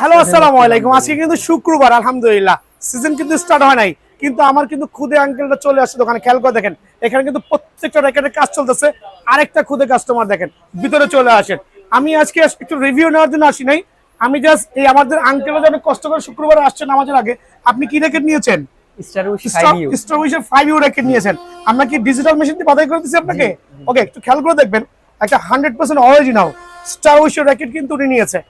Hello আসসালামু আলাইকুম। আজকে কিন্তু শুক্রবার, আলহামদুলিল্লাহ সিজন কিন্তু স্টার্ট হয় নাই, কিন্তু আমার কিন্তু খুদে আঙ্কেলটা চলে আসছে দোকানে। খেয়াল করে দেখেন, এখানে কিন্তু প্রত্যেকটা র্যাকেটের কাজ চলতেছে। আরেকটা খুদে কাস্টমার দেখেন, ভিতরে চলে আসেন। আমি আজকে একটু রিভিউ নেওয়ার জন্য আসি নাই, আমি জাস্ট এই আমাদের আঙ্কেলরা যেন কষ্ট করে শুক্রবার আসছেন নামাজের আগে। আপনি কি র্যাকেট নিয়েছেন? স্টারউইশের 5U র্যাকেট নিয়েছেন। আমরা কি ডিজিটাল মেশিন দিয়ে বাধাই করে দিচ্ছি আপনাকে? ওকে, একটু খেয়াল করে দেখবেন, একটা 100% অরিজিনাল স্টারউইশের র্যাকেট কিন্তু উনি নিয়েছে।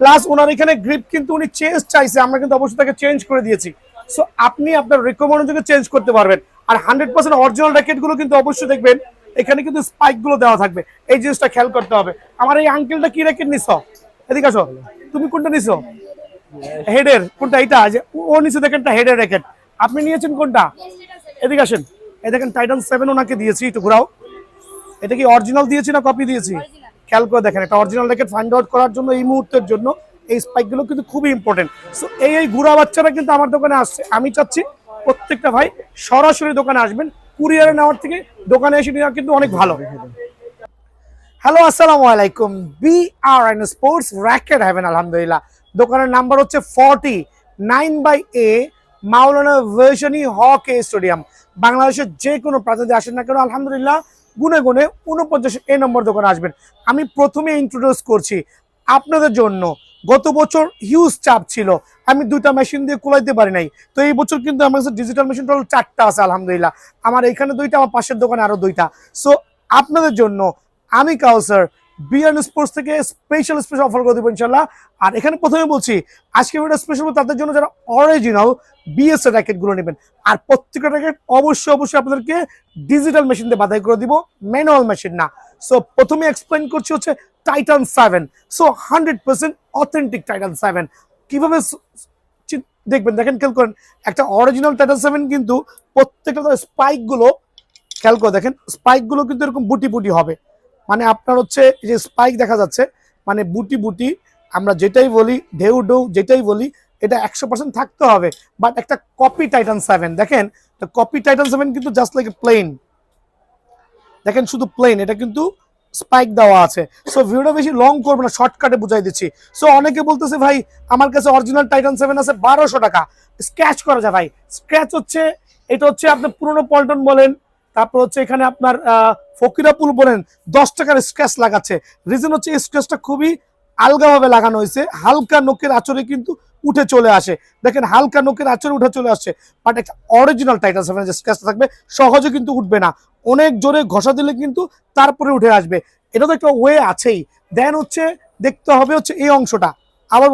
প্লাস ওনার এখানে গ্রিপ কিন্তু উনি চেঞ্জ চাইছে, আমরা কিন্তু অবশ্যই তাকে চেঞ্জ করে দিয়েছি। সো আপনি আপনার রিকমেন্ড অনুযায়ী চেঞ্জ করতে পারবেন। আর 100% অরিজিনাল র্যাকেটগুলো কিন্তু অবশ্যই দেখবেন এখানে কিন্তু স্পাইকগুলো দেওয়া থাকবে। এই জিনিসটা খেয়াল করতে হবে। আমার এই আঙ্কেলটা কি র্যাকেট নিছো? এদিকে আসো। তুমি কোনটা নিছো? হেডের কোনটা? এটা যে ও নিচে দেখেন, হেডের র্যাকেট। আপনি নিয়েছেন কোনটা? এদিকে আসেন। এই দেখেন টাইটান 7 ওনাকে দিয়েছি, একটু ঘোরাও। এটা কি অরিজিনাল দিয়েছি না কপি দিয়েছি? খেয়াল করে দেখেন, একটা অরিজিনাল র্যাকেট ফাইন্ড আউট করার জন্য এই মুহূর্তের জন্য এই স্পাইকগুলো কিন্তু খুবই ইম্পর্টেন্ট। সো এই গুড়া বাচ্চারা কিন্তু আমার দোকানে আসছে। আমি চাচ্ছি প্রত্যেকটা ভাই সরাসরি দোকানে আসবেন, কুরিয়ারে নেওয়ার থেকে দোকানে এসে নেওয়া কিন্তু অনেক ভালো। হ্যালো আসসালামু আলাইকুম। BRN স্পোর্টস র্যাকেট হ্যাভেন, আলহামদুলিল্লাহ। দোকানের নাম্বার হচ্ছে 49/A মাওলানা ভার্শনী হকি স্টেডিয়াম। বাংলাদেশের যে কোনো প্রান্তে আসেন না কেন, আলহামদুলিল্লাহ গুনে গুনে 49A নম্বর দোকানে আসবেন। আমি প্রথমে ইন্ট্রোডিউস করছি আপনাদের জন্য। গত বছর হিউজ চাপ ছিল, আমি 2টা মেশিন দিয়ে কুলাইতে পারি নাই। তো এই বছর কিন্তু আমার কাছে ডিজিটাল মেশিন টোটাল 4টা আছে, আলহামদুলিল্লাহ। আমার এখানে 2টা, আমার পাশের দোকানে আরো 2টা। সো আপনাদের জন্য আমি কাউসার BRN স্পোর্টস থেকে স্পেশাল অফার করে দেবো ইনশাল্লাহ। আর এখানে প্রথমে বলছি, আজকে ভিডিও স্পেশাল তাদের জন্য যারা অরিজিনাল BS এর র্যাকেটগুলো নেবেন। আর প্রত্যেকটা র্যাকেট অবশ্যই আপনাদেরকে ডিজিটাল মেশিন দিয়ে বাধাই করে দিব, ম্যানুয়াল মেশিন না। সো প্রথমে এক্সপ্লেন করছি হচ্ছে টাইটান 7। সো 100% অথেন্টিক টাইটান 7 কিভাবে দেখবেন, দেখেন খেয়াল করেন। একটা অরিজিনাল টাইটান 7 কিন্তু প্রত্যেকটা স্পাইকগুলো খেয়াল করে দেখেন, স্পাইকগুলো কিন্তু এরকম বুটি বুটি হবে। মানে আপনার হচ্ছে যে স্পাইক দেখা যাচ্ছে, মানে বুটি বুটি। আমরা যেটাই বলি ঢেউ ঢেউ যেটাই বলি, এটা 100% থাকতে হবে। বাট একটা কপি টাইটান 7 দেখেন, কপি টাইটান 7 কিন্তু জাস্ট লাইক প্লেন। দেখেন শুধু প্লেন, এটা কিন্তু স্পাইক দেওয়া আছে। সো ভিডিওটা বেশি লং করবো না, শর্টকাটে বুঝাই দিচ্ছি। সো অনেকে বলতেছে ভাই আমার কাছে অরিজিনাল টাইটান 7 আছে 1200 টাকা, স্ক্র্যাচ করা যায়। ভাই স্ক্র্যাচ হচ্ছে, এটা হচ্ছে আপনার পুরোনো পল্টন বলেন, তারপর হচ্ছে এখানে আপনার ফকিরাপুল বলেন, 10 টাকার স্ক্র্যাচ লাগাচ্ছে। রিজন হচ্ছে এই স্ক্র্যাচটা খুবই আলগাভাবে লাগানো হয়েছে, হালকা নোকের আঁচড়ে কিন্তু উঠে চলে আসে। দেখেন হালকা নোকের আঁচড়ে উঠে চলে আসছে। বাট একটা অরিজিনাল টাইটান 7 যে স্ক্র্যাচ থাকবে সহজে কিন্তু উঠবে না, অনেক জোরে ঘষা দিলে কিন্তু তারপরে উঠে আসবে। এটা তো একটা ওয়ে আছেই। দেন হচ্ছে দেখতে হবে হচ্ছে এই অংশটা। আবার